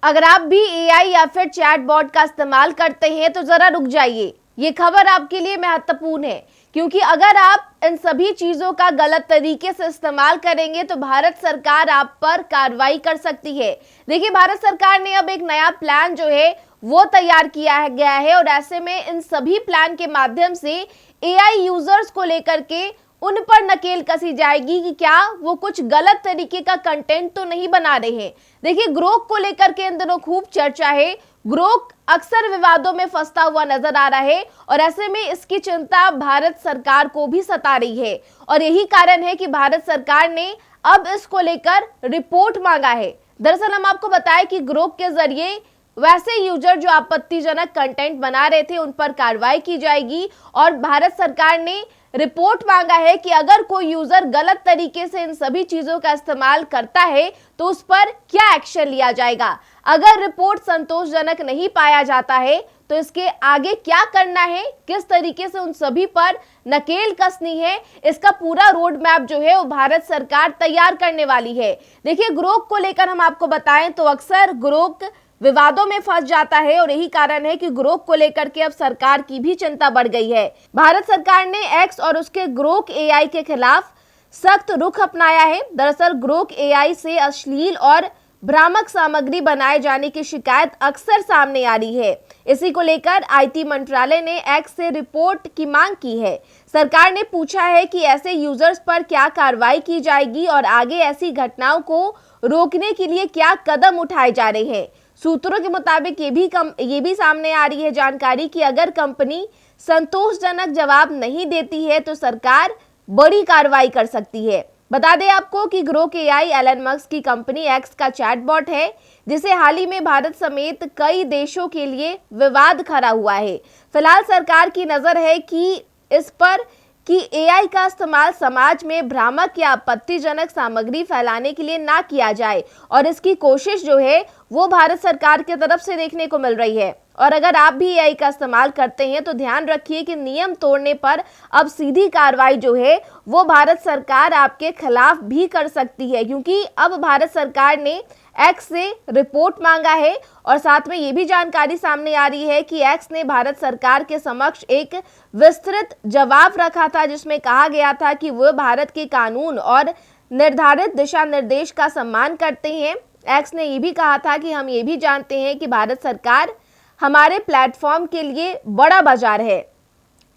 अगर आप भी एआई या फिर चैटबॉट का इस्तेमाल करते हैं तो जरा रुक जाइए। ये खबर आपके लिए महत्वपूर्ण है, क्योंकि अगर आप इन सभी चीजों का गलत तरीके से इस्तेमाल करेंगे तो भारत सरकार आप पर कार्रवाई कर सकती है। देखिए, भारत सरकार ने अब एक नया प्लान जो है वो तैयार किया गया है और ऐसे में इन सभी प्लान के माध्यम से एआई यूजर्स को लेकर के उन पर नकेल कसी जाएगी कि क्या वो कुछ गलत तरीके का कंटेंट तो नहीं बना रहे हैं। देखिए, ग्रोक को लेकर के इन दिनों खूब चर्चा है। ग्रोक अक्सर विवादों में फंसता हुआ नजर आ रहा है और ऐसे में इसकी चिंता भारत सरकार को भी सता रही है और यही कारण है कि भारत सरकार ने अब इसको लेकर रिपोर्ट मांगा है। दरअसल हम आपको बताएं कि ग्रोक के जरिए वैसे यूजर जो आपत्तिजनक कंटेंट बना रहे थे उन पर कार्रवाई की जाएगी और भारत सरकार ने रिपोर्ट मांगा है कि अगर कोई यूजर गलत तरीके से इन सभी चीजों का इस्तेमाल करता है तो उस पर क्या एक्शन लिया जाएगा। अगर रिपोर्ट संतोषजनक नहीं पाया जाता है तो इसके आगे क्या करना है, किस तरीके से उन सभी पर नकेल कसनी है, इसका पूरा रोड मैप जो है वो भारत सरकार तैयार करने वाली है। देखिए, ग्रोक को लेकर हम आपको बताएं तो अक्सर ग्रोक विवादों में फंस जाता है और यही कारण है कि ग्रोक को लेकर के अब सरकार की भी चिंता बढ़ गई है। भारत सरकार ने एक्स और उसके ग्रोक एआई के खिलाफ सख्त रुख अपनाया है। दरअसल ग्रोक एआई से अश्लील और भ्रामक सामग्री बनाए जाने की शिकायत अक्सर सामने आ रही है। इसी को लेकर आईटी मंत्रालय ने एक्स से रिपोर्ट की मांग की है। सरकार ने पूछा है कि ऐसे यूजर्स पर क्या कार्रवाई की जाएगी और आगे ऐसी घटनाओं को रोकने के लिए क्या कदम उठाए जा रहे हैं। सूत्रों के मुताबिक ये भी सामने आ रही है जानकारी कि अगर कंपनी संतोषजनक जवाब नहीं देती है तो सरकार बड़ी कार्रवाई कर सकती है। बता दें आपको कि ग्रोक एआई एलन मस्क की कंपनी एक्स का चैटबॉट है, जिसे हाल ही में भारत समेत कई देशों के लिए विवाद खड़ा हुआ है। फिलहाल सरकार की नजर है कि इस पर कि एआई का इस्तेमाल समाज में भ्रामक या आपत्तिजनक सामग्री फैलाने के लिए ना किया जाए और इसकी कोशिश जो है वो भारत सरकार की तरफ से देखने को मिल रही है। और अगर आप भी एआई का इस्तेमाल करते हैं तो ध्यान रखिए कि नियम तोड़ने पर अब सीधी कार्रवाई जो है वो भारत सरकार आपके खिलाफ भी कर सकती है, क्योंकि अब भारत सरकार ने एक्स से रिपोर्ट मांगा है और साथ में ये भी जानकारी सामने आ रही है कि एक्स ने भारत सरकार के समक्ष एक विस्तृत जवाब रखा था, जिसमें कहा गया था कि वह भारत के कानून और निर्धारित दिशा निर्देश का सम्मान करते हैं। एक्स ने ये भी कहा था कि हम ये भी जानते हैं कि भारत सरकार हमारे प्लेटफॉर्म के लिए बड़ा बाजार है,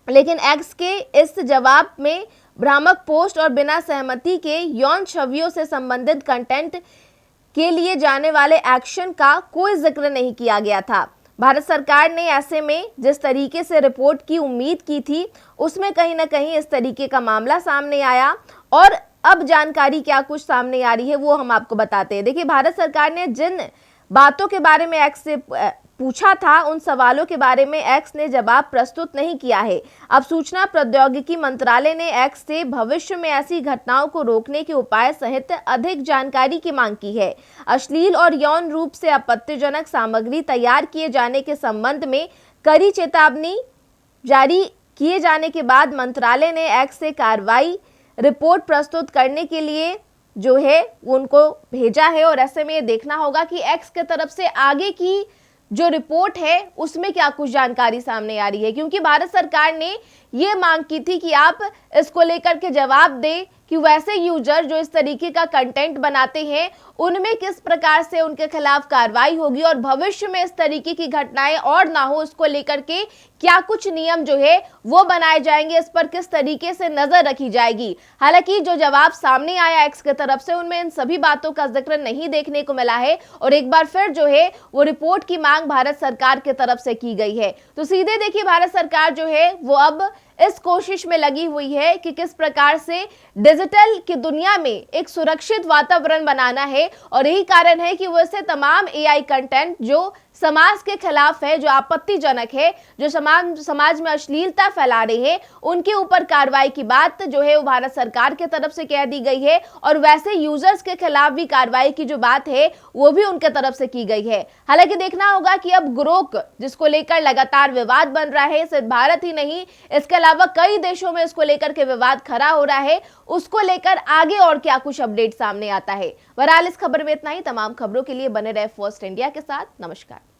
लेकिन एक्स के इस जवाब में भ्रामक पोस्ट और बिना सहमति के यौन छवियों से संबंधित कंटेंट के लिए जाने वाले एक्शन का कोई जिक्र नहीं किया गया था। भारत सरकार ने ऐसे में जिस तरीके से रिपोर्ट की उम्मीद की थी उसमें कहीं ना कहीं इस तरीके का मामला सामने आया और अब जानकारी क्या कुछ सामने आ रही है वो हम आपको बताते हैं। देखिए, भारत सरकार ने जिन बातों के बारे में एक्स से पूछा था उन सवालों के बारे में एक्स ने जवाब प्रस्तुत नहीं किया है। अब सूचना प्रौद्योगिकी मंत्रालय ने एक्स से भविष्य में ऐसी घटनाओं को रोकने के उपाय सहित अधिक जानकारी की मांग की है। अश्लील और यौन रूप से आपत्तिजनक सामग्री तैयार किए जाने के संबंध में कड़ी चेतावनी जारी किए जाने के बाद मंत्रालय ने एक्स से कार्रवाई रिपोर्ट प्रस्तुत करने के लिए जो है उनको भेजा है और ऐसे में ये देखना होगा कि एक्स के तरफ से आगे की जो रिपोर्ट है उसमें क्या कुछ जानकारी सामने आ रही है, क्योंकि भारत सरकार ने ये मांग की थी कि आप इसको लेकर के जवाब दें कि वैसे यूजर जो इस तरीके का कंटेंट बनाते हैं उनमें किस प्रकार से उनके खिलाफ कार्रवाई होगी और भविष्य में इस तरीके की घटनाएं और ना हो इसको लेकर के क्या कुछ नियम जो है वो बनाए जाएंगे, इस पर किस तरीके से नजर रखी जाएगी। हालांकि जो जवाब सामने आया एक्स की तरफ से उनमें इन सभी बातों का जिक्र नहीं देखने को मिला है और एक बार फिर जो है वो रिपोर्ट की मांग भारत सरकार की तरफ से की गई है। तो सीधे देखिए, भारत सरकार जो है वो अब इस कोशिश में लगी हुई है कि किस प्रकार से डिजिटल की दुनिया में एक सुरक्षित वातावरण बनाना है और यही कारण है कि वो इसे तमाम एआई कंटेंट जो समाज के खिलाफ है, जो आपत्तिजनक है, जो समाज में अश्लीलता फैला रहे हैं, उनके ऊपर कार्रवाई की बात जो है वो भारत सरकार के तरफ से कह दी गई है। और वैसे यूजर्स के खिलाफ भी कार्रवाई की जो बात है वो भी उनके तरफ से की गई है। हालांकि देखना होगा कि अब ग्रोक जिसको लेकर लगातार विवाद बन रहा है, सिर्फ भारत ही नहीं इसके अलावा कई देशों में इसको लेकर के विवाद खड़ा हो रहा है, उसको लेकर आगे और क्या कुछ अपडेट सामने आता है। बहरहाल इस खबर में इतना ही। तमाम खबरों के लिए बने रहे फर्स्ट इंडिया के साथ। नमस्कार।